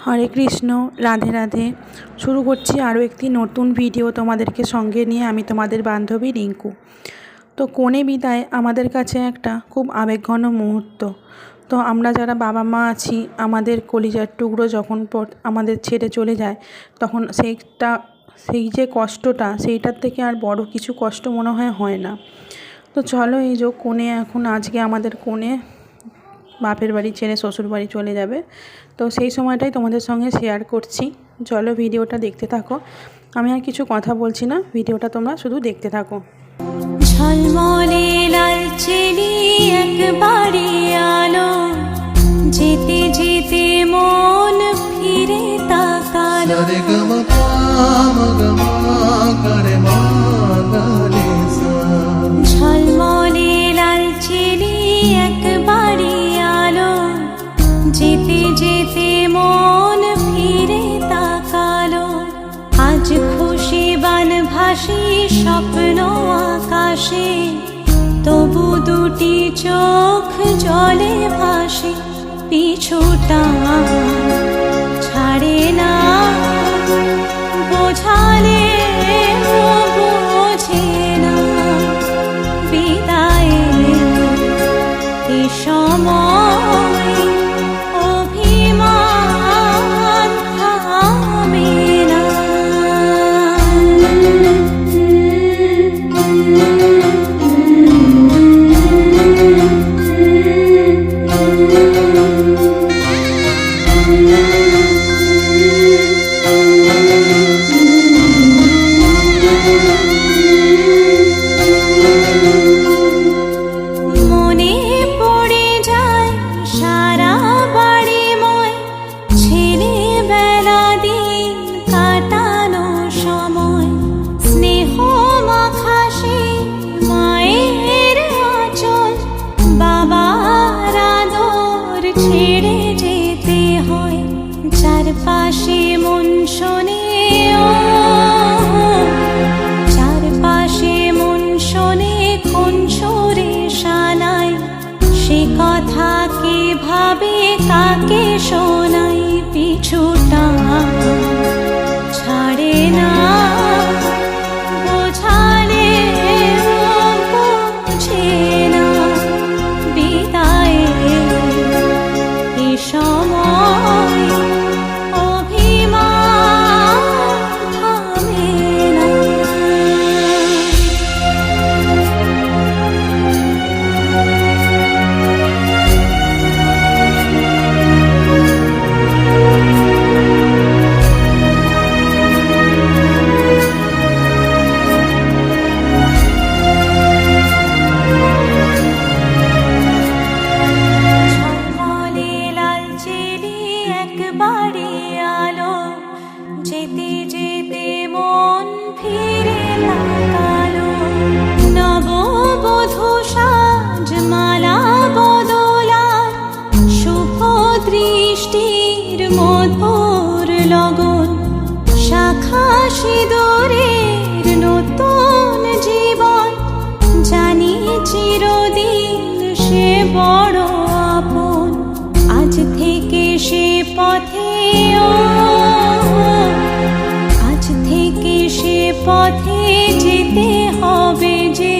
হরে কৃষ্ণ, রাধে রাধে। শুরু করছি আরও একটি নতুন ভিডিও তোমাদেরকে সঙ্গে নিয়ে। আমি তোমাদের বান্ধবী রিঙ্কু। তো কনে বিদায় আমাদের কাছে একটা খুব আবেগঘন মুহূর্ত। তো আমরা যারা বাবা মা আছি, আমাদের কলিজার টুকরো যখন আমাদের ছেড়ে চলে যায়, তখন সেই যে কষ্টটা, সেইটার থেকে আর বড় কিছু কষ্ট মনে হয় না। তো চলো, এই যে কনে এখন আজকে আমাদের কনে বাপের বাড়ি ছেড়ে শ্বশুর বাড়ি চলে যাবে। তো সেই সময়টাই তোমাদের সঙ্গে শেয়ার করছি। চলো ভিডিওটা দেখতে থাকো। আমি আর কিছু কথা বলছি না, ভিডিওটা তোমরা শুধু দেখতে থাকো। ঝলমলে লালচেলি একবারে আলো, যেতে যেতে মন ফিরে তাকালো। ঝলমলে লালচেলি একবারে আলো, যেতে যেতে মন ফিরে তাকালো। আজ খুশি বান ভাসি স্বপ্ন আকাশে, তবু দুটি চোখ জলে ভাসে। পিছুটা ছাড়ে না, বোঝালে বোঝে না। বিদায়ের এ সময় অভিমান থামে না। মনে পড়ে যায় সারা বাড়িময়, ছেলেবেলা দিন কাটানো সময়। স্নেহ মাখাসে মায়ের আঁচল, বাবার আদর ছেড়ে যেতে হয়। চারপাশে মন শোনে, চারপাশে মন শোনে কোন সুরে শানায়। সে কথা কে ভাবে, কাকে শোনাই। পিছুটা ছাড়ে না, বোঝালে বোঝে না। বিদায়ের এ সময় অভিমান থামে না। ঝলমলে লালচেলি একবারে আলো, যেতে যেতে মন ফিরে তাকালো। নববধূ সাজ মালা বদলার, শুভ দৃষ্টির মধুর লগন। শাখা সিঁদুরের নতুন জীবন, জানি চিরদিন সে বড় আপন। আজ থেকে সে পথে, আজ থেকে সে পথে যেতে হবে যে।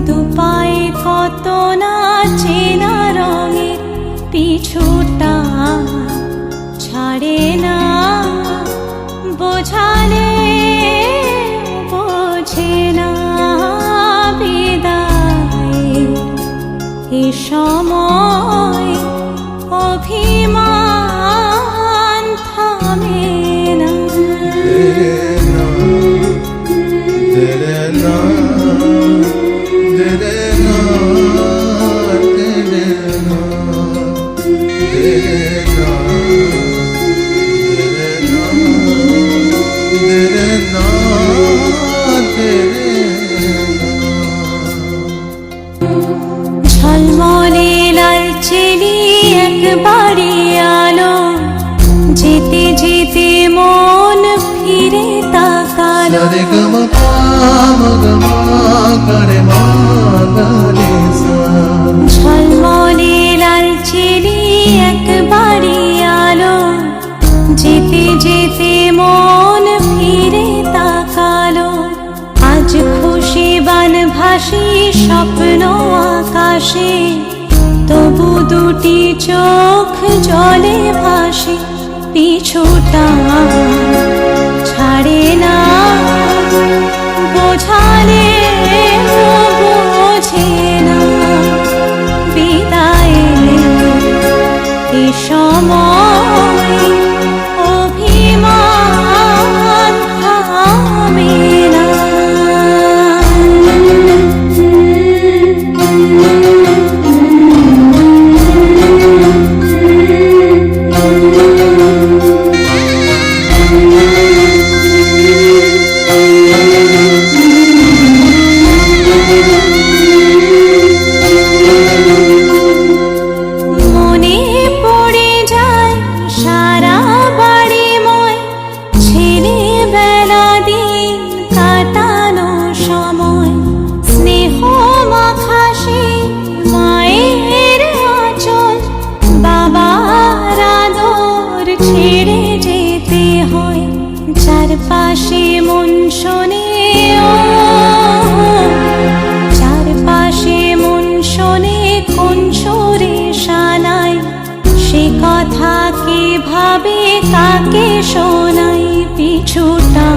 দুপায়ে কত না চেনা রঙের, পিছুটা ছাড়ে না, বোঝালে বোঝে না। বিদায়ের এ সময় অভিমান থামে না। ঝলমলে লালচেলি একবারে আলো, যেতে যেতে মন ফিরে তাকালো। ঝলমলে লালচেলি একবারে আলো, যেতে মন ফিরে তাকালো। আজ খুশি বানভাসি স্বপ্ন আকাশে, তবু দুটি চোখ জলে ভাসে। পিছুটা ছাড়ে না, বোঝালে বোঝে না। বিদায়ের এ সময় অভিমান থামে না। মনে পড়ে যায় সারা বাড়িময়, ছেলেবেলা দিন কাটানো সময়। স্নেহ মাখা সেই মায়ের আঁচল, বাবার আদর ছেড়ে যেতে হয়। চারপাশে মন শোনে, চারপাশে মন শোনে কোন সুরে শানাই। সে কথা কে ভাবে কাকে শোনাই। পিছুটা